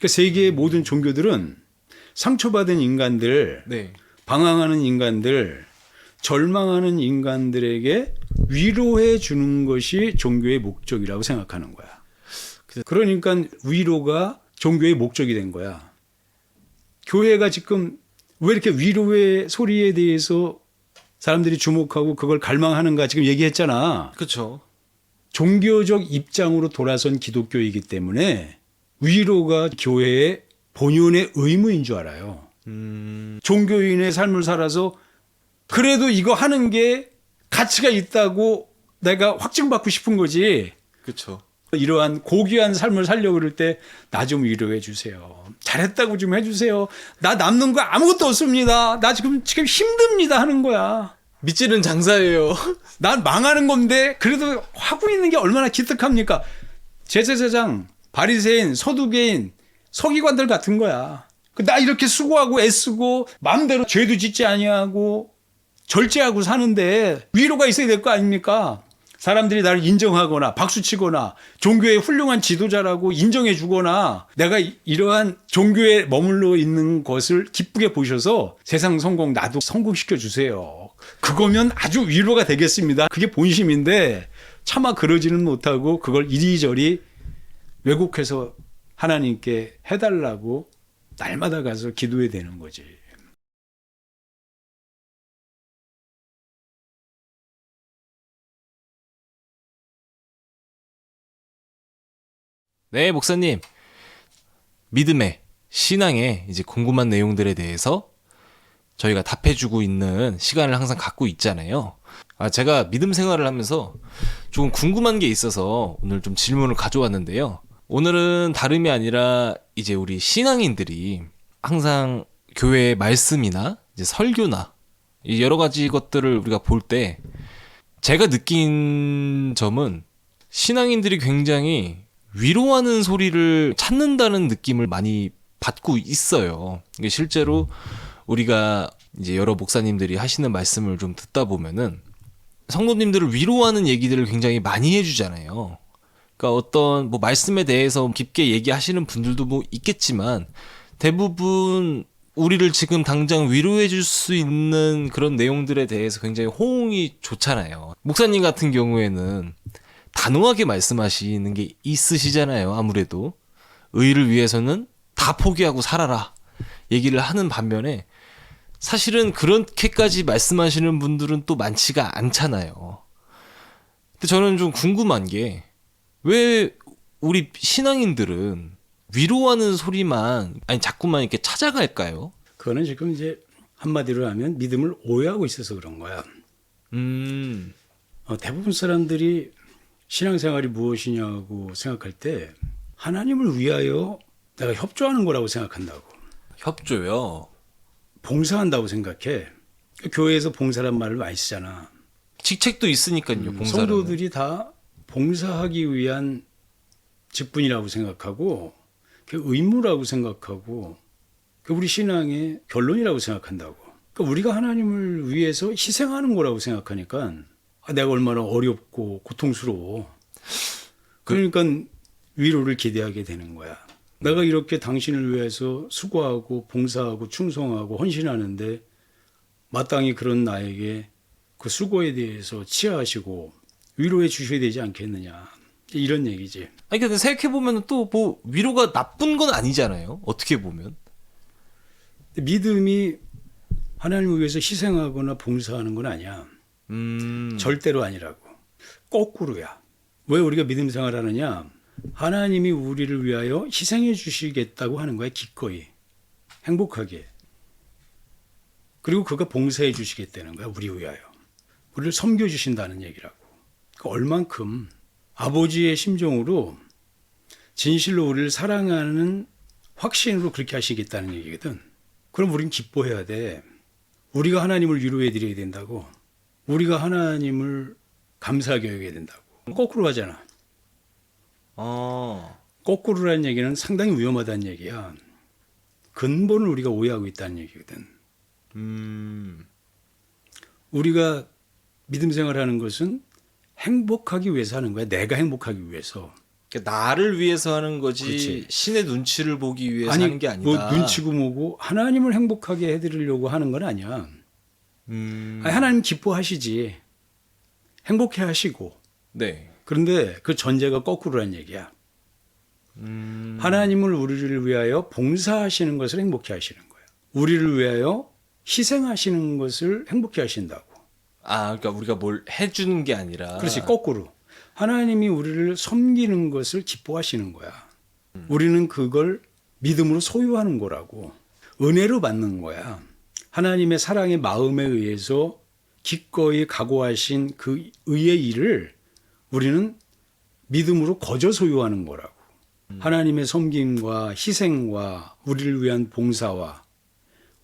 그러니까 세계의 모든 종교들은 상처받은 인간들, 네. 방황하는 인간들, 절망하는 인간들에게 위로해 주는 것이 종교의 목적이라고 생각하는 거야. 그러니까 위로가 종교의 목적이 된 거야. 교회가 지금 왜 이렇게 위로의 소리에 대해서 사람들이 주목하고 그걸 갈망하는가 지금 얘기했잖아. 그렇죠. 종교적 입장으로 돌아선 기독교이기 때문에 위로가 교회의 본연의 의무인 줄 알아요. 종교인의 삶을 살아서 그래도 이거 하는 게 가치가 있다고 내가 확증받고 싶은 거지. 그렇죠. 이러한 고귀한 삶을 살려고 그럴 때 나 좀 위로해 주세요. 잘했다고 좀 해주세요. 나 남는 거 아무것도 없습니다. 나 지금 힘듭니다 하는 거야. 믿지는 장사예요. 난 망하는 건데 그래도 하고 있는 게 얼마나 기특합니까? 제사장, 바리새인, 서두개인, 서기관들 같은 거야. 나 이렇게 수고하고 애쓰고 마음대로 죄도 짓지 아니하고 절제하고 사는데 위로가 있어야 될 거 아닙니까? 사람들이 나를 인정하거나 박수치거나 종교의 훌륭한 지도자라고 인정해 주거나 내가 이러한 종교에 머물러 있는 것을 기쁘게 보셔서 세상 성공 나도 성공시켜 주세요. 그거면 아주 위로가 되겠습니다. 그게 본심인데 차마 그러지는 못하고 그걸 이리저리 왜곡해서 하나님께 해달라고 날마다 가서 기도해야 되는 거지. 네, 목사님. 믿음의, 신앙의 이제 궁금한 내용들에 대해서 저희가 답해주고 있는 시간을 항상 갖고 있잖아요. 제가 믿음 생활을 하면서 조금 궁금한 게 있어서 오늘 좀 질문을 가져왔는데요. 오늘은 다름이 아니라 이제 우리 신앙인들이 항상 교회의 말씀이나 이제 설교나 여러 가지 것들을 우리가 볼 때 제가 느낀 점은 신앙인들이 굉장히 위로하는 소리를 찾는다는 느낌을 많이 받고 있어요. 이게 실제로 우리가 이제 여러 목사님들이 하시는 말씀을 좀 듣다 보면은 성도님들을 위로하는 얘기들을 굉장히 많이 해주잖아요. 그러니까 어떤 뭐 말씀에 대해서 깊게 얘기하시는 분들도 뭐 있겠지만 대부분 우리를 지금 당장 위로해 줄 수 있는 그런 내용들에 대해서 굉장히 호응이 좋잖아요. 목사님 같은 경우에는 단호하게 말씀하시는 게 있으시잖아요. 아무래도 의를 위해서는 다 포기하고 살아라 얘기를 하는 반면에 사실은 그렇게까지 말씀하시는 분들은 또 많지가 않잖아요. 근데 저는 좀 궁금한 게 왜 우리 신앙인들은 위로하는 소리만 자꾸만 이렇게 찾아갈까요? 그거는 지금 이제 한마디로 하면 믿음을 오해하고 있어서 그런 거야. 대부분 사람들이 신앙생활이 무엇이냐고 생각할 때 하나님을 위하여 내가 협조하는 거라고 생각한다고. 협조요? 봉사한다고 생각해. 교회에서 봉사란 말을 많이 쓰잖아. 직책도 있으니까요. 봉사는. 성도들이 다 봉사하기 위한 직분이라고 생각하고 그 의무라고 생각하고 그 우리 신앙의 결론이라고 생각한다고. 그러니까 우리가 하나님을 위해서 희생하는 거라고 생각하니까 내가 얼마나 어렵고 고통스러워. 그러니까 위로를 기대하게 되는 거야. 내가 이렇게 당신을 위해서 수고하고 봉사하고 충성하고 헌신하는데 마땅히 그런 나에게 그 수고에 대해서 치하하시고 위로해 주셔야 되지 않겠느냐. 이런 얘기지. 근데 생각해보면 또 뭐 위로가 나쁜 건 아니잖아요. 어떻게 보면. 믿음이 하나님을 위해서 희생하거나 봉사하는 건 아니야. 절대로 아니라고. 거꾸로야. 왜 우리가 믿음 생활하느냐? 하나님이 우리를 위하여 희생해 주시겠다고 하는 거야. 기꺼이. 행복하게. 그리고 그가 봉사해 주시겠다는 거야. 우리 위하여. 우리를 섬겨주신다는 얘기라고. 그러니까 얼만큼 아버지의 심정으로 진실로 우리를 사랑하는 확신으로 그렇게 하시겠다는 얘기거든. 그럼 우린 기뻐해야 돼. 우리가 하나님을 위로해 드려야 된다고. 우리가 하나님을 감사하게 여겨야 된다고. 거꾸로 하잖아. 거꾸로라는 얘기는 상당히 위험하다는 얘기야. 근본을 우리가 오해하고 있다는 얘기거든. 우리가 믿음 생활하는 것은 행복하기 위해서 하는 거야. 내가 행복하기 위해서. 그러니까 나를 위해서 하는 거지 그렇지. 신의 눈치를 보기 위해서 아니 하는 게 아니다. 뭐 눈치고 뭐고 하나님을 행복하게 해드리려고 하는 건 아니야. 아니, 하나님 기뻐하시지. 행복해 하시고. 네. 그런데 그 전제가 거꾸로란 얘기야. 하나님을 우리를 위하여 봉사하시는 것을 행복해 하시는 거야. 우리를 위하여 희생하시는 것을 행복해 하신다고. 아, 그러니까 우리가 뭘 해주는 게 아니라. 그렇지, 거꾸로. 하나님이 우리를 섬기는 것을 기뻐하시는 거야. 우리는 그걸 믿음으로 소유하는 거라고. 은혜로 받는 거야. 하나님의 사랑의 마음에 의해서 기꺼이 각오하신 그 의의 일을 우리는 믿음으로 거저 소유하는 거라고. 하나님의 섬김과 희생과 우리를 위한 봉사와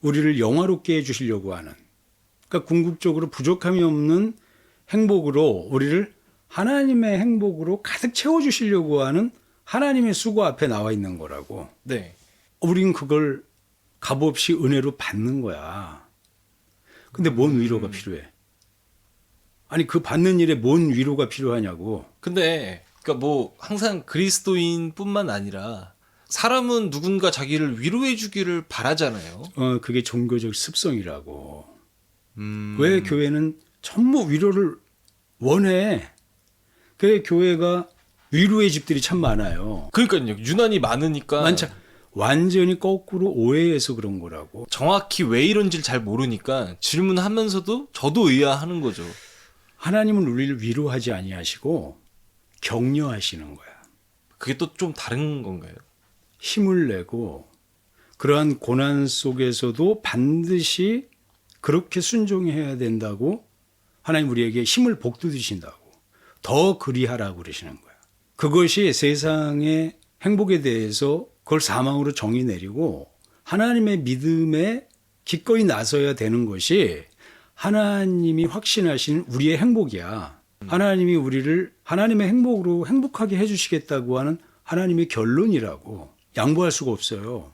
우리를 영화롭게 해주시려고 하는, 그러니까 궁극적으로 부족함이 없는 행복으로 우리를 하나님의 행복으로 가득 채워주시려고 하는 하나님의 수고 앞에 나와 있는 거라고. 네. 우린 그걸 값없이 은혜로 받는 거야. 근데 뭔 위로가 필요해? 아니, 그 받는 일에 뭔 위로가 필요하냐고. 근데 그러니까 뭐 항상 그리스도인뿐만 아니라 사람은 누군가 자기를 위로해 주기를 바라잖아요. 그게 종교적 습성이라고. 왜 교회는 전부 위로를 원해? 그래, 교회가 위로의 집들이 참 많아요. 그러니까요. 유난히 많으니까 많자. 완전히 거꾸로 오해해서 그런 거라고. 정확히 왜 이런지를 잘 모르니까 질문하면서도 저도 의아하는 거죠. 하나님은 우리를 위로하지 아니하시고 격려하시는 거야. 그게 또 좀 다른 건가요? 힘을 내고 그러한 고난 속에서도 반드시 그렇게 순종해야 된다고 하나님 우리에게 힘을 복돋으신다고. 더 그리하라고 그러시는 거야. 그것이 세상의 행복에 대해서 그걸 사망으로 정의 내리고 하나님의 믿음에 기꺼이 나서야 되는 것이 하나님이 확신하신 우리의 행복이야. 하나님이 우리를 하나님의 행복으로 행복하게 해주시겠다고 하는 하나님의 결론이라고. 양보할 수가 없어요.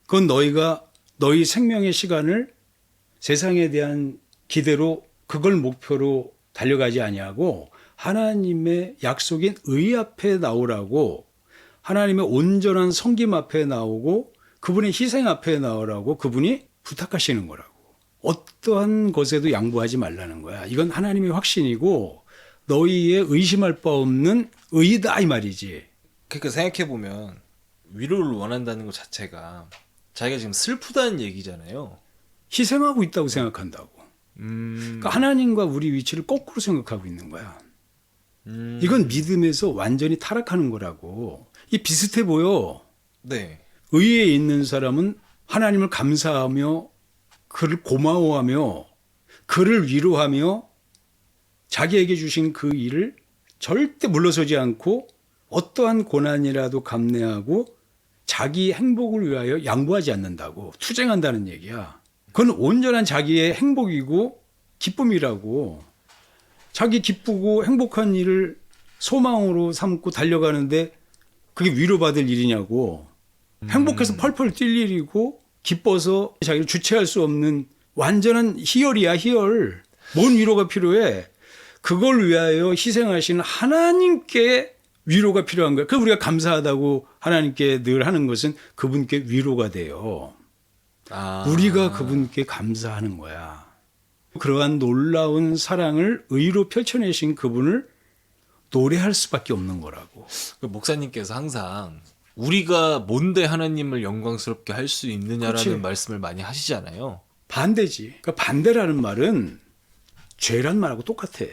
그건 너희가 너희 생명의 시간을 세상에 대한 기대로 그걸 목표로 달려가지 아니하고 하나님의 약속인 의 앞에 나오라고, 하나님의 온전한 섬김 앞에 나오고 그분의 희생 앞에 나오라고 그분이 부탁하시는 거라고. 어떠한 것에도 양보하지 말라는 거야. 이건 하나님의 확신이고 너희의 의심할 바 없는 의다 이 말이지. 그러니까 생각해보면 위로를 원한다는 것 자체가 자기가 지금 슬프다는 얘기잖아요. 희생하고 있다고 생각한다고. 그러니까 하나님과 우리 위치를 거꾸로 생각하고 있는 거야. 이건 믿음에서 완전히 타락하는 거라고. 이 비슷해 보여. 네. 의에 있는 사람은 하나님을 감사하며 그를 고마워하며 그를 위로하며 자기에게 주신 그 일을 절대 물러서지 않고 어떠한 고난이라도 감내하고 자기 행복을 위하여 양보하지 않는다고. 투쟁한다는 얘기야. 그건 온전한 자기의 행복이고 기쁨이라고. 자기 기쁘고 행복한 일을 소망으로 삼고 달려가는데 그게 위로받을 일이냐고. 행복해서 펄펄 뛸 일이고 기뻐서 자기를 주체할 수 없는 완전한 희열이야, 희열. 뭔 위로가 필요해? 그걸 위하여 희생하신 하나님께 위로가 필요한 거야. 그 우리가 감사하다고 하나님께 늘 하는 것은 그분께 위로가 돼요. 우리가 그분께 감사하는 거야. 그러한 놀라운 사랑을 의로 펼쳐내신 그분을 노래할 수밖에 없는 거라고. 그 목사님께서 항상 우리가 뭔데 하나님을 영광스럽게 할 수 있느냐라는 그렇지. 말씀을 많이 하시잖아요. 반대지. 그러니까 반대라는 말은 죄란 말하고 똑같아.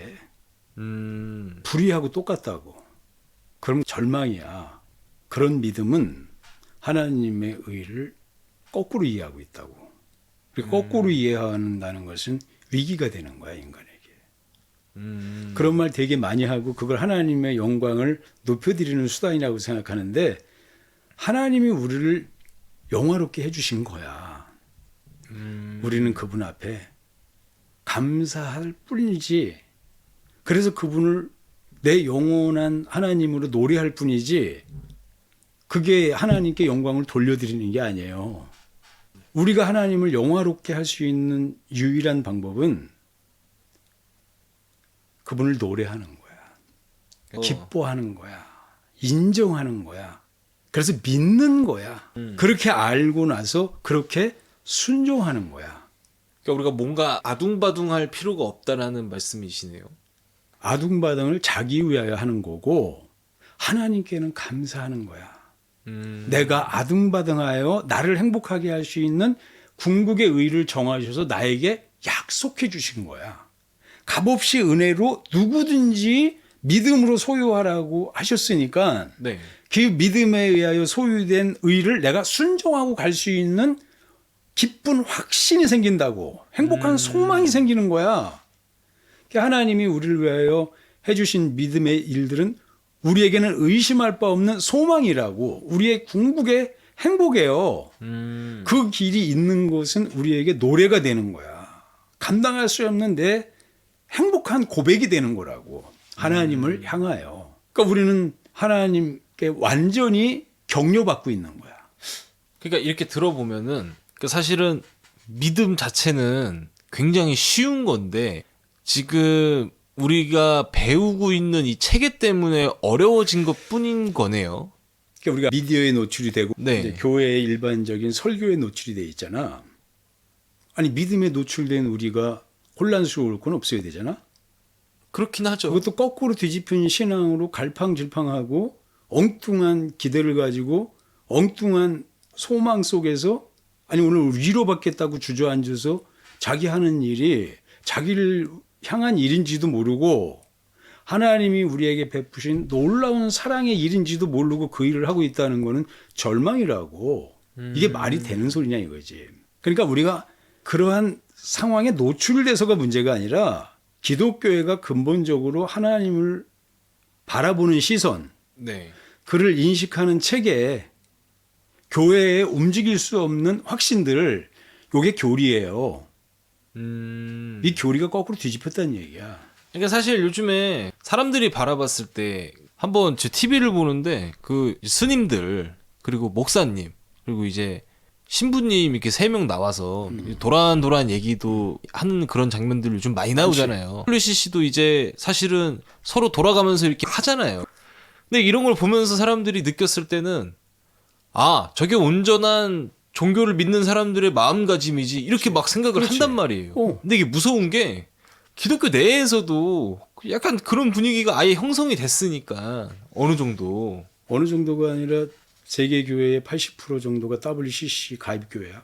불의하고 똑같다고. 그럼 절망이야. 그런 믿음은 하나님의 의를 거꾸로 이해하고 있다고. 그리고 거꾸로 이해한다는 것은 위기가 되는 거야, 인간에게. 그런 말 되게 많이 하고 그걸 하나님의 영광을 높여드리는 수단이라고 생각하는데 하나님이 우리를 영화롭게 해주신 거야. 우리는 그분 앞에 감사할 뿐이지. 그래서 그분을 내 영원한 하나님으로 노래할 뿐이지 그게 하나님께 영광을 돌려드리는 게 아니에요. 우리가 하나님을 영화롭게 할 수 있는 유일한 방법은 그분을 노래하는 거야. 기뻐하는 거야. 인정하는 거야. 그래서 믿는 거야. 그렇게 알고 나서 그렇게 순종하는 거야. 그러니까 우리가 뭔가 아둥바둥할 필요가 없다라는 말씀이시네요. 아둥바둥을 자기 위하여 하는 거고 하나님께는 감사하는 거야. 내가 아둥바둥하여 나를 행복하게 할 수 있는 궁극의 의를 정하셔서 나에게 약속해 주신 거야. 값없이 은혜로 누구든지 믿음으로 소유하라고 하셨으니까 네. 그 믿음에 의하여 소유된 의를 내가 순종하고 갈 수 있는 기쁜 확신이 생긴다고, 행복한 소망이 생기는 거야. 하나님이 우리를 위하여 해주신 믿음의 일들은 우리에게는 의심할 바 없는 소망이라고, 우리의 궁극의 행복이에요. 그 길이 있는 것은 우리에게 노래가 되는 거야. 감당할 수 없는 내 행복한 고백이 되는 거라고, 하나님을 향하여. 그러니까 우리는 하나님께 완전히 격려받고 있는 거야. 그러니까 이렇게 들어보면은 사실은 믿음 자체는 굉장히 쉬운 건데 지금 우리가 배우고 있는 이 체계 때문에 어려워진 것뿐인 거네요. 그러니까 우리가 미디어에 노출이 되고 네. 이제 교회의 일반적인 설교에 노출이 돼 있잖아. 아니 믿음에 노출된 우리가 혼란스러울 건 없어야 되잖아. 그렇긴 하죠. 그것도 거꾸로 뒤집힌 신앙으로 갈팡질팡하고 엉뚱한 기대를 가지고 엉뚱한 소망 속에서, 아니 오늘 위로받겠다고 주저앉아서 자기 하는 일이 자기를 향한 일인지도 모르고 하나님이 우리에게 베푸신 놀라운 사랑의 일인지도 모르고 그 일을 하고 있다는 거는 절망이라고. 이게 말이 되는 소리냐 이거지. 그러니까 우리가 그러한 상황에 노출돼서가 문제가 아니라 기독교회가 근본적으로 하나님을 바라보는 시선, 네. 그를 인식하는 체계, 교회에 움직일 수 없는 확신들을, 요게 교리예요. 이 교리가 거꾸로 뒤집혔다는 얘기야. 그러니까 사실 요즘에 사람들이 바라봤을 때 한번 제 TV를 보는데 그 스님들 그리고 목사님 그리고 이제 신부님 이렇게 3명 나와서 도란도란 얘기도 하는 그런 장면들이 좀 많이 나오잖아요. 폴리시 씨도 이제 사실은 서로 돌아가면서 이렇게 하잖아요. 근데 이런 걸 보면서 사람들이 느꼈을 때는 아, 저게 온전한 종교를 믿는 사람들의 마음가짐이지 이렇게 막 생각을 그렇지. 한단 말이에요. 근데 이게 무서운 게 기독교 내에서도 약간 그런 분위기가 아예 형성이 됐으니까 어느 정도가 아니라 세계 교회의 80% 정도가 WCC 가입 교회야.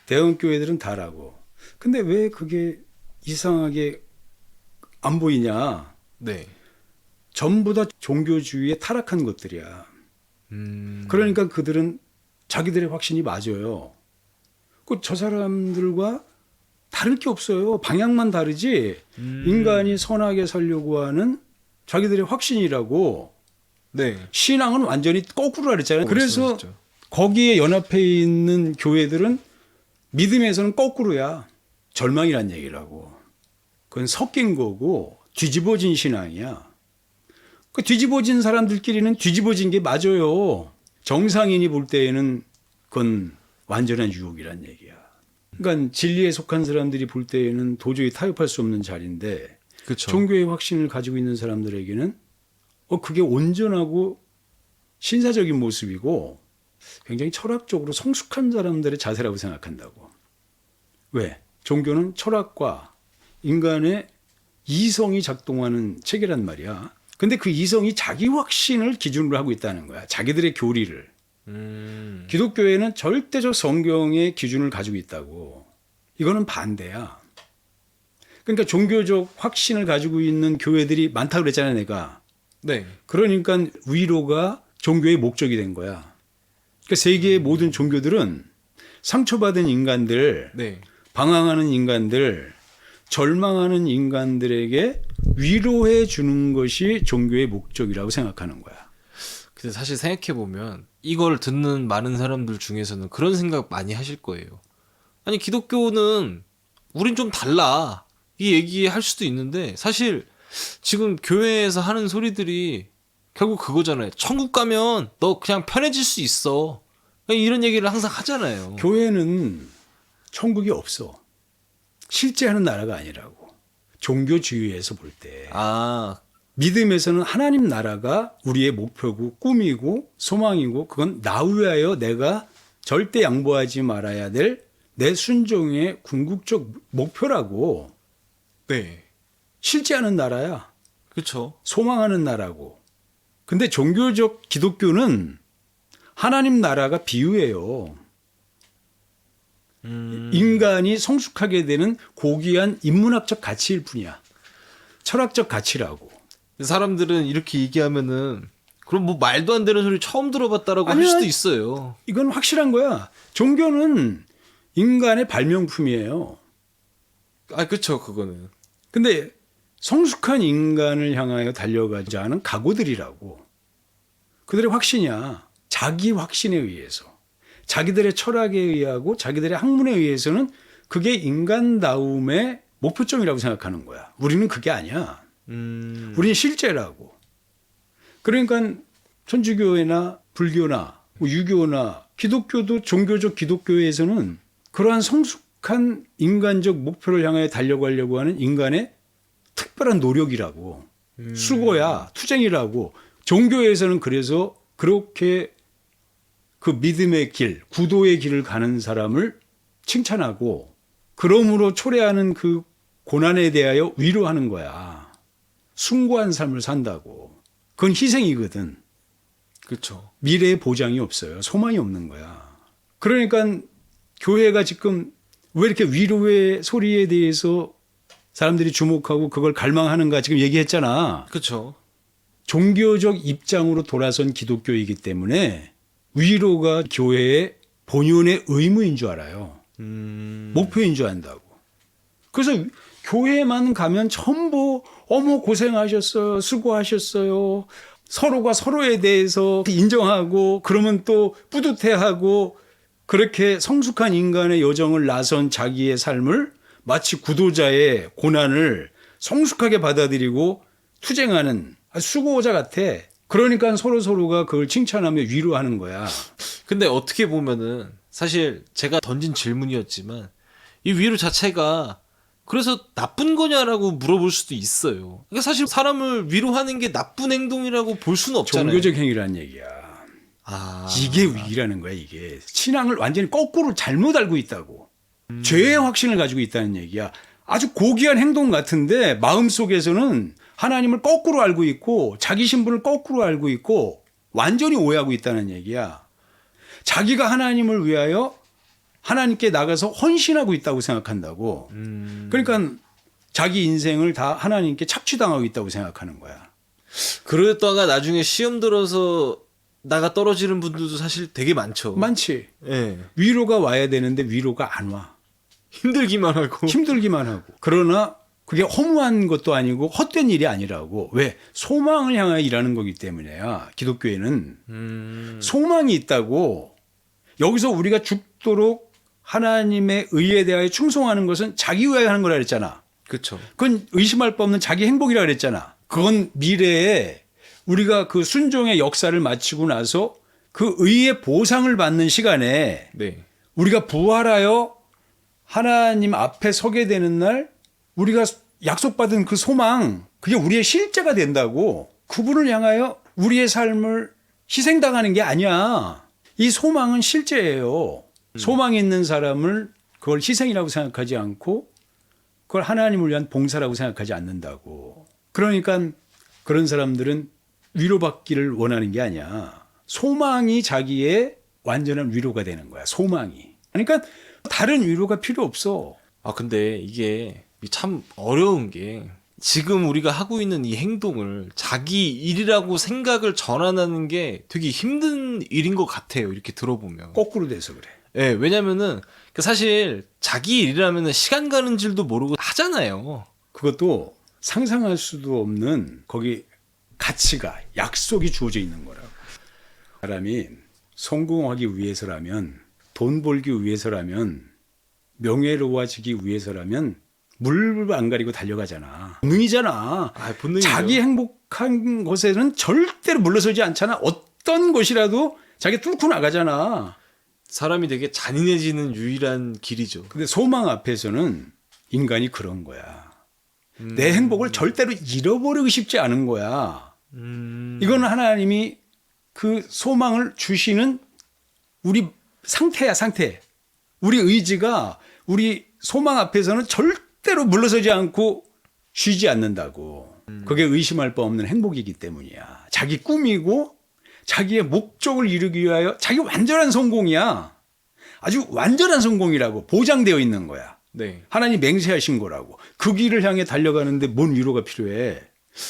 대형 교회들은 다라고. 근데 왜 그게 이상하게 안 보이냐? 네. 전부 다 종교주의에 타락한 것들이야. 그러니까 그들은 자기들의 확신이 맞아요. 저 사람들과 다를 게 없어요. 방향만 다르지. 인간이 선하게 살려고 하는 자기들의 확신이라고. 네. 신앙은 완전히 거꾸로 그랬잖아요. 그래서 말씀하셨죠. 거기에 연합해 있는 교회들은 믿음에서는 거꾸로야. 절망이란 얘기라고. 그건 섞인 거고 뒤집어진 신앙이야. 그 뒤집어진 사람들끼리는 뒤집어진 게 맞아요. 정상인이 볼 때에는 그건 완전한 유혹이란 얘기야. 그러니까 진리에 속한 사람들이 볼 때에는 도저히 타협할 수 없는 자리인데 그렇죠. 종교의 확신을 가지고 있는 사람들에게는 그게 온전하고 신사적인 모습이고 굉장히 철학적으로 성숙한 사람들의 자세라고 생각한다고. 왜? 종교는 철학과 인간의 이성이 작동하는 체계란 말이야. 근데 그 이성이 자기 확신을 기준으로 하고 있다는 거야. 자기들의 교리를. 기독교회는 절대적 성경의 기준을 가지고 있다고. 이거는 반대야. 그러니까 종교적 확신을 가지고 있는 교회들이 많다고 그랬잖아요, 내가. 네. 그러니까 위로가 종교의 목적이 된 거야. 그러니까 세계의 모든 종교들은 상처받은 인간들, 네. 방황하는 인간들, 절망하는 인간들에게 위로해 주는 것이 종교의 목적이라고 생각하는 거야. 근데 사실 생각해 보면 이걸 듣는 많은 사람들 중에서는 그런 생각 많이 하실 거예요. 아니 기독교는 우린 좀 달라 이 얘기할 수도 있는데 사실 지금 교회에서 하는 소리들이 결국 그거잖아요. 천국 가면 너 그냥 편해질 수 있어. 이런 얘기를 항상 하잖아요. 교회는 천국이 없어. 실제 하는 나라가 아니라고. 종교주의에서 볼 때. 아, 믿음에서는 하나님 나라가 우리의 목표고 꿈이고 소망이고 그건 나 위하여 내가 절대 양보하지 말아야 될 내 순종의 궁극적 목표라고. 네. 실제하는 나라야. 그렇죠. 소망하는 나라고. 근데 종교적 기독교는 하나님 나라가 비유예요. 인간이 성숙하게 되는 고귀한 인문학적 가치일 뿐이야. 철학적 가치라고. 사람들은 이렇게 얘기하면은 그럼 뭐 말도 안 되는 소리 처음 들어봤다라고 아니야. 할 수도 있어요. 이건 확실한 거야. 종교는 인간의 발명품이에요. 아, 그렇죠. 그거는. 근데 성숙한 인간을 향하여 달려가지 않은 각오들이라고. 그들의 확신이야. 자기 확신에 의해서. 자기들의 철학에 의하고 자기들의 학문에 의해서는 그게 인간다움의 목표점이라고 생각하는 거야. 우리는 그게 아니야. 우리는 실제라고. 그러니까 천주교회나 불교나 유교나 기독교도 종교적 기독교에서는 그러한 성숙한 인간적 목표를 향해 달려가려고 하는 인간의 특별한 노력이라고. 수고야, 투쟁이라고. 종교에서는 그래서 그렇게 그 믿음의 길, 구도의 길을 가는 사람을 칭찬하고 그러므로 초래하는 그 고난에 대하여 위로하는 거야. 숭고한 삶을 산다고. 그건 희생이거든. 그렇죠. 미래의 보장이 없어요. 소망이 없는 거야. 그러니까 교회가 지금 왜 이렇게 위로의 소리에 대해서 사람들이 주목하고 그걸 갈망하는가 지금 얘기했잖아. 그렇죠. 종교적 입장으로 돌아선 기독교이기 때문에 위로가 교회의 본연의 의무인 줄 알아요. 목표인 줄 안다고. 그래서 교회만 가면 전부 어머 고생하셨어요. 수고하셨어요. 서로가 서로에 대해서 인정하고 그러면 또 뿌듯해하고 그렇게 성숙한 인간의 여정을 나선 자기의 삶을 마치 구도자의 고난을 성숙하게 받아들이고 투쟁하는 수고자 같아. 그러니까 서로가 그걸 칭찬하며 위로하는 거야. 근데 어떻게 보면은 사실 제가 던진 질문이었지만 이 위로 자체가 그래서 나쁜 거냐라고 물어볼 수도 있어요. 그러니까 사실 사람을 위로하는 게 나쁜 행동이라고 볼 수는 없잖아요. 종교적 행위라는 얘기야. 이게 위라는 거야, 이게. 신앙을 완전히 거꾸로 잘못 알고 있다고. 죄의 확신을 가지고 있다는 얘기야. 아주 고귀한 행동 같은데 마음속에서는 하나님을 거꾸로 알고 있고 자기 신분을 거꾸로 알고 있고 완전히 오해하고 있다는 얘기야. 자기가 하나님을 위하여 하나님께 나가서 헌신하고 있다고 생각한다고. 그러니까 자기 인생을 다 하나님께 착취당하고 있다고 생각하는 거야. 그러다가 나중에 시험 들어서 나가 떨어지는 분들도 사실 되게 많죠. 많지. 예. 위로가 와야 되는데 위로가 안 와. 힘들기만 하고. 힘들기만 하고. 그러나 그게 허무한 것도 아니고 헛된 일이 아니라고. 왜? 소망을 향하여 일하는 거기 때문에야. 기독교에는. 소망이 있다고. 여기서 우리가 죽도록 하나님의 의에 대하여 충성하는 것은 자기 위하여 하는 거라 그랬잖아. 그렇죠. 그건 의심할 바 없는 자기 행복이라 그랬잖아. 그건 미래에 우리가 그 순종의 역사를 마치고 나서 그 의의 보상을 받는 시간에 네. 우리가 부활하여 하나님 앞에 서게 되는 날 우리가 약속받은 그 소망, 그게 우리의 실제가 된다고. 그분을 향하여 우리의 삶을 희생당하는 게 아니야. 이 소망은 실제예요. 소망이 있는 사람을 그걸 희생이라고 생각하지 않고 그걸 하나님을 위한 봉사라고 생각하지 않는다고. 그러니까 그런 사람들은 위로받기를 원하는 게 아니야. 소망이 자기의 완전한 위로가 되는 거야. 소망이. 그러니까 다른 위로가 필요 없어. 아, 근데 이게 참 어려운 게 지금 우리가 하고 있는 이 행동을 자기 일이라고 생각을 전환하는 게 되게 힘든 일인 것 같아요. 이렇게 들어보면. 거꾸로 돼서 그래. 예, 왜냐면은 사실 자기 일이라면은 시간 가는 줄도 모르고 하잖아요. 그것도 상상할 수도 없는 거기 가치가, 약속이 주어져 있는 거라고. 사람이 성공하기 위해서라면, 돈 벌기 위해서라면, 명예로워지기 위해서라면 물 안 가리고 달려가잖아. 본능이잖아. 본능이죠. 자기 행복한 것에는 절대로 물러서지 않잖아. 어떤 것이라도 자기 뚫고 나가잖아. 사람이 되게 잔인해지는 유일한 길이죠. 근데 소망 앞에서는 인간이 그런 거야. 내 행복을 절대로 잃어버리고 싶지 않은 거야. 이거는 하나님이 그 소망을 주시는 우리 상태야, 상태. 우리 의지가 우리 소망 앞에서는 절대로 물러서지 않고 쉬지 않는다고. 그게 의심할 바 없는 행복이기 때문이야. 자기 꿈이고 자기의 목적을 이루기 위하여 자기 완전한 성공이야. 아주 완전한 성공이라고 보장되어 있는 거야. 네. 하나님 맹세하신 거라고. 그 길을 향해 달려가는데 뭔 위로가 필요해.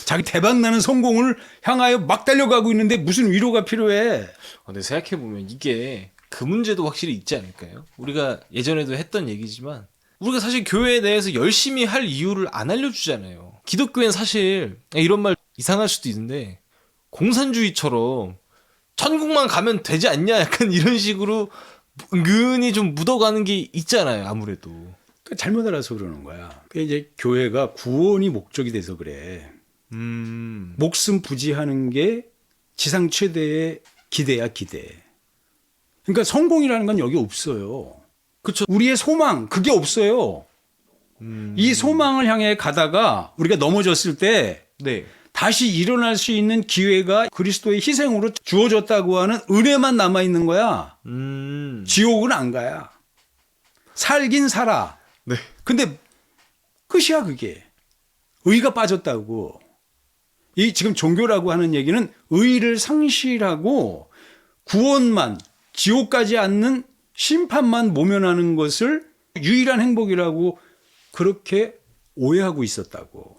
자기 대박나는 성공을 향하여 막 달려가고 있는데 무슨 위로가 필요해. 근데 생각해보면 이게 그 문제도 확실히 있지 않을까요? 우리가 예전에도 했던 얘기지만 우리가 사실 교회 내에서 열심히 할 이유를 안 알려주잖아요. 기독교엔 사실 이런 말 이상할 수도 있는데 공산주의처럼 천국만 가면 되지 않냐 약간 이런 식으로 은근히 좀 묻어가는 게 있잖아요. 아무래도. 잘못 알아서 그러는 거야. 이제 교회가 구원이 목적이 돼서 그래. 목숨 부지하는 게 지상 최대의 기대야, 기대. 그러니까 성공이라는 건 여기 없어요. 그쵸. 우리의 소망, 그게 없어요. 이 소망을 향해 가다가 우리가 넘어졌을 때 네. 다시 일어날 수 있는 기회가 그리스도의 희생으로 주어졌다고 하는 은혜만 남아있는 거야. 지옥은 안 가야. 살긴 살아. 네. 근데 끝이야, 그게. 의가 빠졌다고. 이 지금 종교라고 하는 얘기는 의를 상실하고 구원만, 지옥까지 않는 심판만 모면하는 것을 유일한 행복이라고 그렇게 오해하고 있었다고.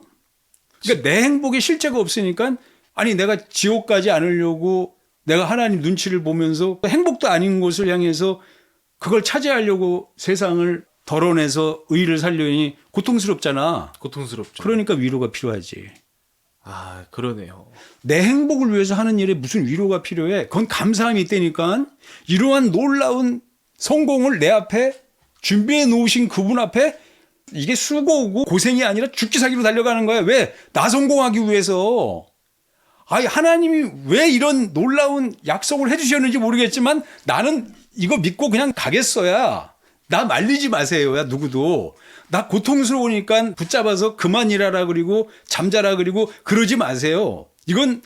그러니까 내 행복에 실제가 없으니까 아니 내가 지옥 가지 않으려고 내가 하나님 눈치를 보면서 행복도 아닌 곳을 향해서 그걸 차지하려고 세상을 덜어내서 의를 살려니 고통스럽잖아. 고통스럽죠. 그러니까 위로가 필요하지. 아, 그러네요. 내 행복을 위해서 하는 일에 무슨 위로가 필요해? 그건 감사함이 있다니까. 이러한 놀라운 성공을 내 앞에 준비해 놓으신 그분 앞에 이게 수고고 고생이 아니라 죽기 살기로 달려가는 거야. 왜? 나 성공하기 위해서. 아니 하나님이 왜 이런 놀라운 약속을 해주셨는지 모르겠지만 나는 이거 믿고 그냥 가겠어야. 나 말리지 마세요야 누구도. 나 고통스러우니까 붙잡아서 그만 일하라 그리고 잠자라 그리고 그러지 마세요. 이건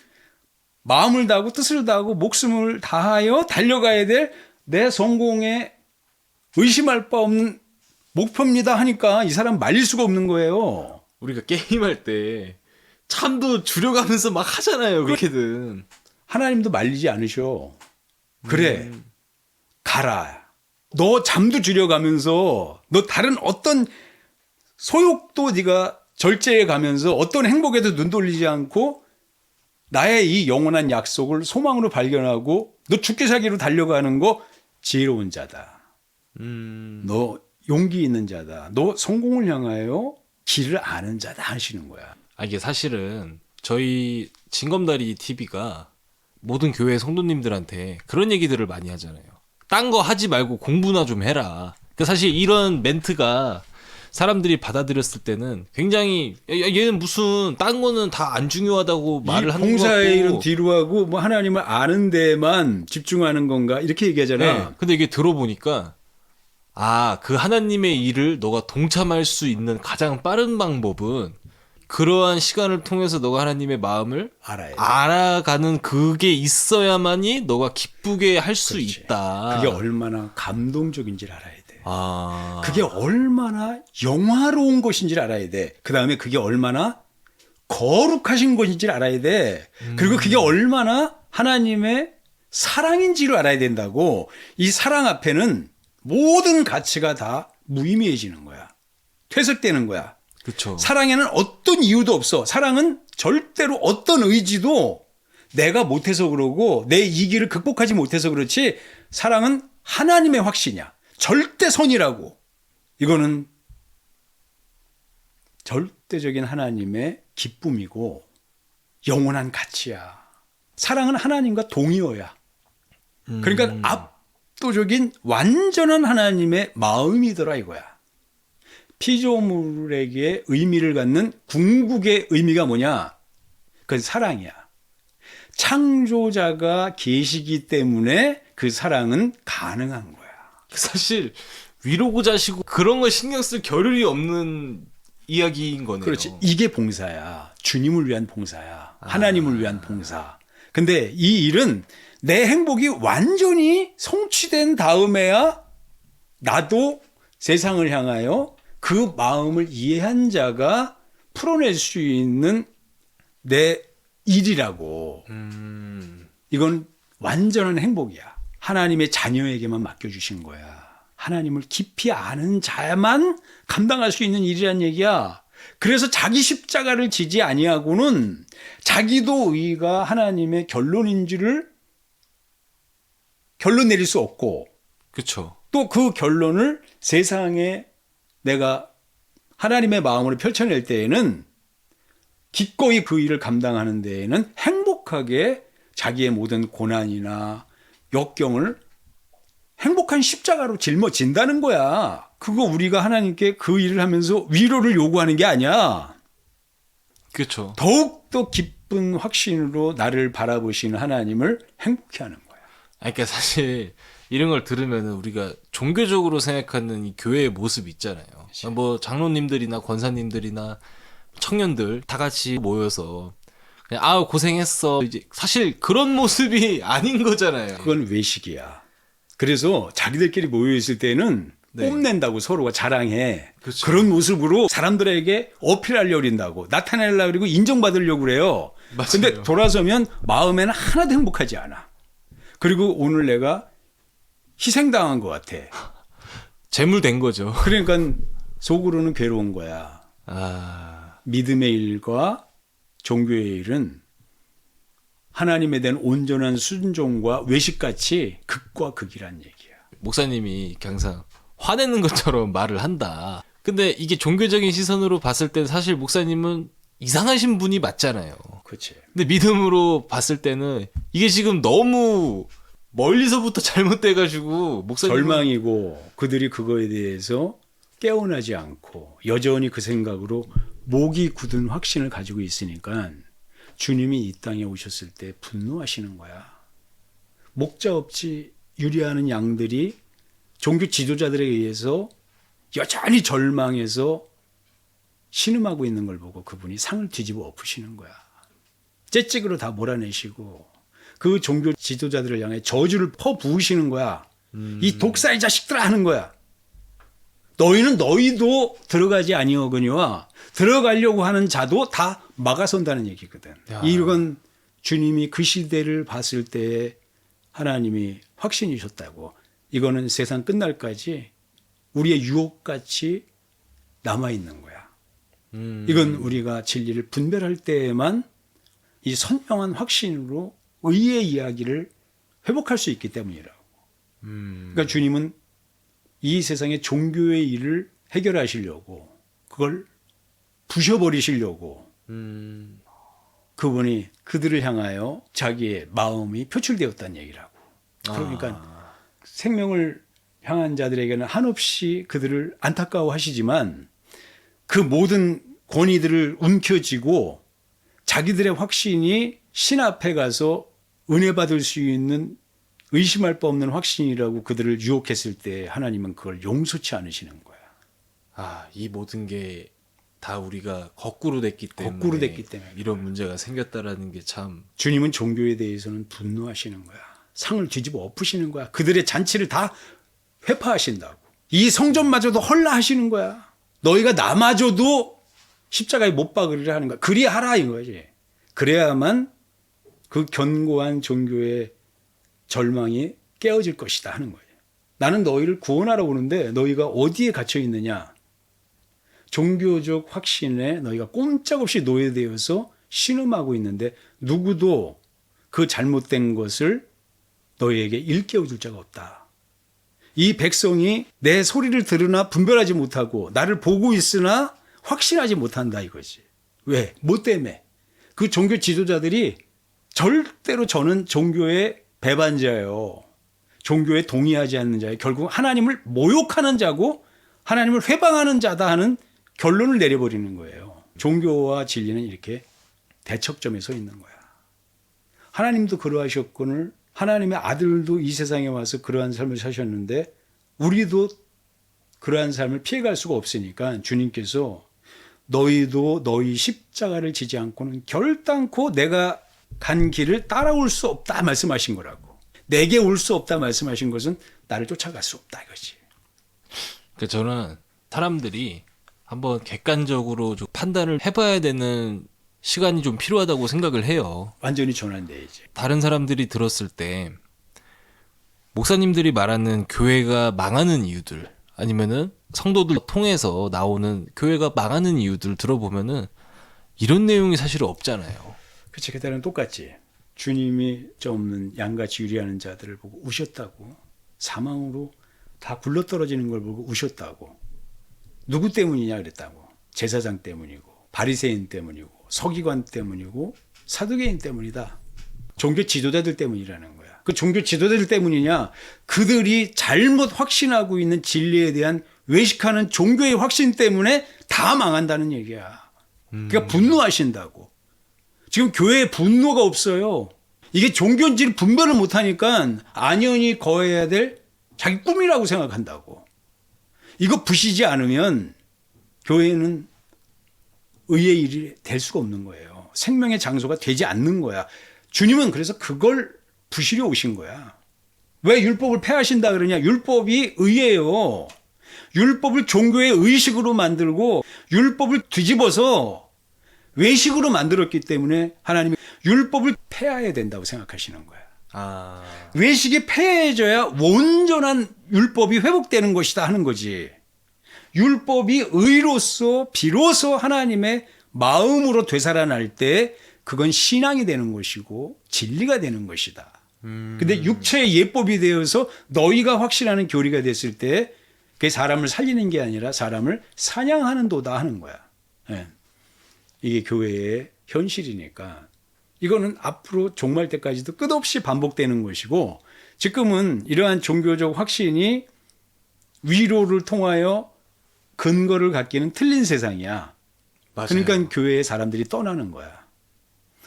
마음을 다하고 뜻을 다하고 목숨을 다하여 달려가야 될 내 성공에 의심할 바 없는 목표입니다 하니까 이 사람 말릴 수가 없는 거예요. 우리가 게임할 때 참도 줄여가면서 막 하잖아요. 그렇게든. 하나님도 말리지 않으셔. 그래. 가라. 너 잠도 줄여가면서 너 다른 어떤 소욕도 네가 절제해 가면서 어떤 행복에도 눈 돌리지 않고 나의 이 영원한 약속을 소망으로 발견하고 너 죽기 살기로 달려가는 거 지혜로운 자다. 너 용기 있는 자다. 너 성공을 향하여 길을 아는 자다 하시는 거야. 이게 사실은 저희 진검다리 TV가 모든 교회 성도님들한테 그런 얘기들을 많이 하잖아요. 딴 거 하지 말고 공부나 좀 해라. 그러니까 사실 이런 멘트가 사람들이 받아들였을 때는 굉장히 얘는 무슨 딴 거는 다 안 중요하다고 말을 하는 거 같고 봉사의 일은 뒤로 하고 뭐 하나님을 아는 데만 집중하는 건가 이렇게 얘기하잖아. 네. 근데 이게 들어보니까 그 하나님의 일을 너가 동참할 수 있는 가장 빠른 방법은 그러한 시간을 통해서 너가 하나님의 마음을 알아야 돼. 알아가는 그게 있어야만이 너가 기쁘게 할 수 있다. 그게 얼마나 감동적인지를 알아야 돼. 아. 그게 얼마나 영화로운 것인지를 알아야 돼. 그 다음에 그게 얼마나 거룩하신 것인지를 알아야 돼. 그리고 그게 얼마나 하나님의 사랑인지를 알아야 된다고. 이 사랑 앞에는 모든 가치가 다 무의미해지는 거야. 퇴색되는 거야. 그렇죠. 사랑에는 어떤 이유도 없어. 사랑은 절대로 어떤 의지도 내가 못해서 그러고 내 이기를 극복하지 못해서 그렇지 사랑은 하나님의 확신이야. 절대 선이라고. 이거는 절대적인 하나님의 기쁨이고 영원한 가치야. 사랑은 하나님과 동의어야. 그러니까 압도적인 완전한 하나님의 마음이더라 이거야. 피조물에게 의미를 갖는 궁극의 의미가 뭐냐? 그건 사랑이야. 창조자가 계시기 때문에 그 사랑은 가능한 거야. 사실 위로고자 하시고 그런 거 신경 쓸 겨를이 없는 이야기인 거네요. 그렇지. 이게 봉사야. 주님을 위한 봉사야. 하나님을 위한 봉사. 근데 이 일은 내 행복이 완전히 성취된 다음에야 나도 세상을 향하여 그 마음을 이해한 자가 풀어낼 수 있는 내 일이라고. 이건 완전한 행복이야. 하나님의 자녀에게만 맡겨주신 거야. 하나님을 깊이 아는 자만 감당할 수 있는 일이란 얘기야. 그래서 자기 십자가를 지지 아니하고는 자기도 의가 하나님의 결론인지를 결론 내릴 수 없고, 그렇죠. 또 그 결론을 세상에 내가 하나님의 마음으로 펼쳐낼 때에는 기꺼이 그 일을 감당하는 데에는 행복하게 자기의 모든 고난이나 역경을 행복한 십자가로 짊어진다는 거야. 그거 우리가 하나님께 그 일을 하면서 위로를 요구하는 게 아니야. 그렇죠. 더욱더 기쁜 확신으로 나를 바라보시는 하나님을 행복해 하는 거야. 그러니까 사실 이런 걸 들으면 우리가 종교적으로 생각하는 이 교회의 모습 있잖아요. 그치. 뭐 장로님들이나 권사님들이나 청년들 다 같이 모여서 그냥 아우 고생했어. 이제 사실 그런 모습이 아닌 거잖아요. 그건 외식이야. 그래서 자기들끼리 모여있을 때는 네. 뽐낸다고 서로가 자랑해. 그쵸. 그런 모습으로 사람들에게 어필하려고 그런다고. 나타내려고 그리고 인정받으려고 그래요. 맞아요. 근데 돌아서면 마음에는 하나도 행복하지 않아. 그리고 오늘 내가 희생당한 것 같아. 재물된 거죠. 그러니까 속으로는 괴로운 거야. 아, 믿음의 일과 종교의 일은 하나님에 대한 온전한 순종과 외식같이 극과 극이란 얘기야. 목사님이 이렇게 항상 화내는 것처럼 말을 한다. 근데 이게 종교적인 시선으로 봤을 때 사실 목사님은 이상하신 분이 맞잖아요. 그렇지. 근데 믿음으로 봤을 때는 이게 지금 너무 멀리서부터 잘못돼가지고 목사님 절망이고 그들이 그거에 대해서 깨어나지 않고 여전히 그 생각으로 목이 굳은 확신을 가지고 있으니까 주님이 이 땅에 오셨을 때 분노하시는 거야. 목자 없이 유리하는 양들이 종교 지도자들에 의해서 여전히 절망해서 신음하고 있는 걸 보고 그분이 상을 뒤집어 엎으시는 거야. 째찍으로 다 몰아내시고 그 종교 지도자들을 향해 저주를 퍼부으시는 거야. 이 독사의 자식들아 하는 거야. 너희는 너희도 들어가지 아니하거니와 들어가려고 하는 자도 다 막아선다는 얘기거든. 야. 이건 주님이 그 시대를 봤을 때 하나님이 확신이 셨다고. 이거는 세상 끝날까지 우리의 유혹같이 남아있는 거야. 이건 우리가 진리를 분별할 때에만 이 선명한 확신으로 의의 이야기를 회복할 수 있기 때문이라고. 그러니까 주님은 이 세상의 종교의 일을 해결하시려고 그걸 부셔버리시려고 그분이 그들을 향하여 자기의 마음이 표출되었다는 얘기라고. 그러니까 생명을 향한 자들에게는 한없이 그들을 안타까워하시지만 그 모든 권위들을 움켜쥐고 자기들의 확신이 신 앞에 가서 은혜 받을 수 있는 의심할 바 없는 확신이라고 그들을 유혹했을 때 하나님은 그걸 용서치 않으시는 거야. 아, 이 모든 게 다 우리가 거꾸로 됐기 때문에 이런 문제가 생겼다라는 게 참 주님은 종교에 대해서는 분노하시는 거야. 상을 뒤집어 엎으시는 거야. 그들의 잔치를 다 회파하신다고. 이 성전마저도 헐라하시는 거야. 너희가 나마저도 십자가에 못 박으리라 하는 거야. 그리하라 이거지. 그래야만 그 견고한 종교의 절망이 깨어질 것이다 하는 거예요. 나는 너희를 구원하러 오는데 너희가 어디에 갇혀 있느냐? 종교적 확신에 너희가 꼼짝없이 노예되어서 신음하고 있는데 누구도 그 잘못된 것을 너희에게 일깨워 줄 자가 없다. 이 백성이 내 소리를 들으나 분별하지 못하고 나를 보고 있으나 확신하지 못한다 이거지. 왜? 뭐 때문에? 그 종교 지도자들이 절대로 저는 종교의 배반자예요. 종교에 동의하지 않는 자예요. 결국 하나님을 모욕하는 자고 하나님을 회방하는 자다 하는 결론을 내려버리는 거예요. 종교와 진리는 이렇게 대척점에 서 있는 거야. 하나님도 그러하셨거늘 하나님의 아들도 이 세상에 와서 그러한 삶을 사셨는데 우리도 그러한 삶을 피해갈 수가 없으니까 주님께서 너희도 너희 십자가를 지지 않고는 결단코 내가 간 길을 따라올 수 없다 말씀하신 거라고. 내게 올 수 없다 말씀하신 것은 나를 쫓아갈 수 없다 이거지. 그 저는 사람들이 한번 객관적으로 좀 판단을 해봐야 되는 시간이 좀 필요하다고 생각을 해요. 완전히 전환돼 이제. 다른 사람들이 들었을 때 목사님들이 말하는 교회가 망하는 이유들 아니면은 성도들 통해서 나오는 교회가 망하는 이유들 들어보면은 이런 내용이 사실 없잖아요. 그치, 그때는 똑같지. 주님이 저 없는 양같이 유리하는 자들을 보고 우셨다고. 사망으로 다 굴러떨어지는 걸 보고 우셨다고. 누구 때문이냐 그랬다고. 제사장 때문이고 바리새인 때문이고 서기관 때문이고 사두개인 때문이다. 종교 지도자들 때문이라는 거야. 그 종교 지도자들 때문이냐? 그들이 잘못 확신하고 있는 진리에 대한 외식하는 종교의 확신 때문에 다 망한다는 얘기야. 그러니까 분노하신다고. 지금 교회에 분노가 없어요. 이게 종교인지를 분별을 못하니까 안연히 거해야 될 자기 꿈이라고 생각한다고. 이거 부시지 않으면 교회는 의의 일이 될 수가 없는 거예요. 생명의 장소가 되지 않는 거야. 주님은 그래서 그걸 부시려 오신 거야. 왜 율법을 폐하신다 그러냐? 율법이 의예요. 율법을 종교의 의식으로 만들고 율법을 뒤집어서 외식으로 만들었기 때문에 하나님이 율법을 폐하해야 된다고 생각하시는 거야. 외식이 폐해져야 온전한 율법이 회복되는 것이다 하는 거지. 율법이 의로서 비로소 하나님의 마음으로 되살아날 때 그건 신앙이 되는 것이고 진리가 되는 것이다. 근데 육체의 예법이 되어서 너희가 확신하는 교리가 됐을 때 그게 사람을 살리는 게 아니라 사람을 사냥하는 도다 하는 거야. 예. 이게 교회의 현실이니까 이거는 앞으로 종말 때까지도 끝없이 반복되는 것이고 지금은 이러한 종교적 확신이 위로를 통하여 근거를 갖기는 틀린 세상이야. 맞아요. 그러니까 교회에 사람들이 떠나는 거야.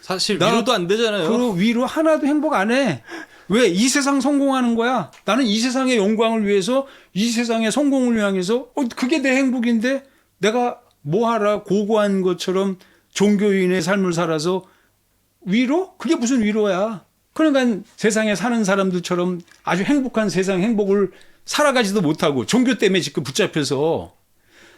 사실 위로도 안 되잖아요. 그 위로 하나도 행복 안 해. 왜? 이 세상 성공하는 거야. 나는 이 세상의 영광을 위해서 이 세상의 성공을 향해서 그게 내 행복인데 내가 뭐하라 고고한 것처럼 종교인의 삶을 살아서 위로? 그게 무슨 위로야. 그러니까 세상에 사는 사람들처럼 아주 행복한 세상 행복을 살아가지도 못하고 종교 때문에 지금 붙잡혀서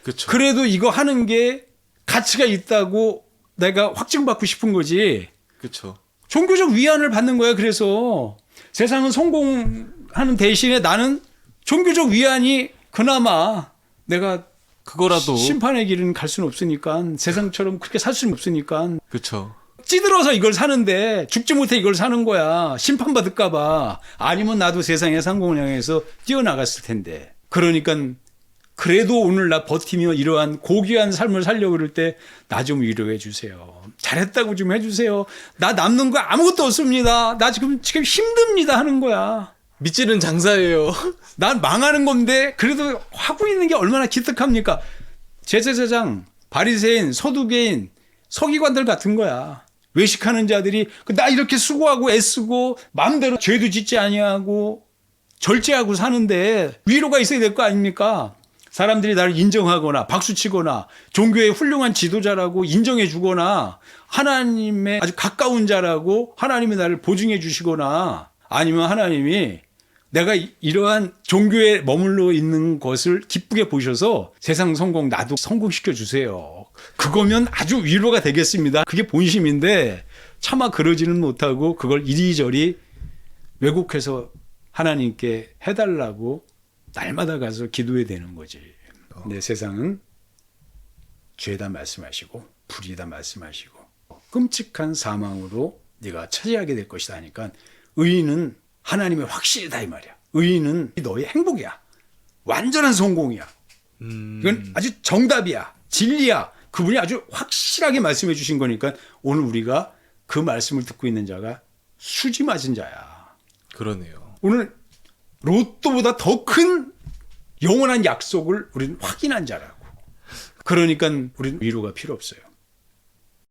그렇죠. 그래도 이거 하는 게 가치가 있다고 내가 확증받고 싶은 거지. 그렇죠. 종교적 위안을 받는 거야. 그래서 세상은 성공하는 대신에 나는 종교적 위안이 그나마 내가 그거라도 심판의 길은 갈 수는 없으니까 세상처럼 그렇게 살 수는 없으니까 그렇죠. 찌들어서 이걸 사는데 죽지 못해 이걸 사는 거야. 심판받을까 봐. 아니면 나도 세상의 성공을 향해서 뛰어나갔을 텐데. 그러니까 그래도 오늘 나 버티며 이러한 고귀한 삶을 살려고 그럴 때 나 좀 위로해 주세요. 잘했다고 좀 해주세요. 나 남는 거 아무것도 없습니다. 나 지금 힘듭니다 하는 거야. 믿지는 장사예요. 난 망하는 건데 그래도 하고 있는 게 얼마나 기특합니까? 제사장, 바리새인, 서두개인, 서기관들 같은 거야. 외식하는 자들이 나 이렇게 수고하고 애쓰고 마음대로 죄도 짓지 아니하고 절제하고 사는데 위로가 있어야 될 거 아닙니까? 사람들이 나를 인정하거나 박수치거나 종교의 훌륭한 지도자라고 인정해 주거나 하나님의 아주 가까운 자라고 하나님이 나를 보증해 주시거나 아니면 하나님이 내가 이러한 종교에 머물러 있는 것을 기쁘게 보셔서 세상 성공 나도 성공시켜 주세요. 그거면 아주 위로가 되겠습니다. 그게 본심인데 차마 그러지는 못하고 그걸 이리저리 왜곡해서 하나님께 해달라고 날마다 가서 기도해야 되는 거지. 근데 세상은 죄다 말씀하시고 불이다 말씀하시고 끔찍한 사망으로 네가 차지하게 될 것이다 하니까 의인은 하나님의 확실이다 이 말이야. 의인은 너의 행복이야. 완전한 성공이야. 이건 아주 정답이야. 진리야. 그분이 아주 확실하게 말씀해 주신 거니까 오늘 우리가 그 말씀을 듣고 있는 자가 수지 맞은 자야. 그러네요. 오늘 로또보다 더 큰 영원한 약속을 우리는 확인한 자라고. 그러니까 우리는 위로가 필요 없어요.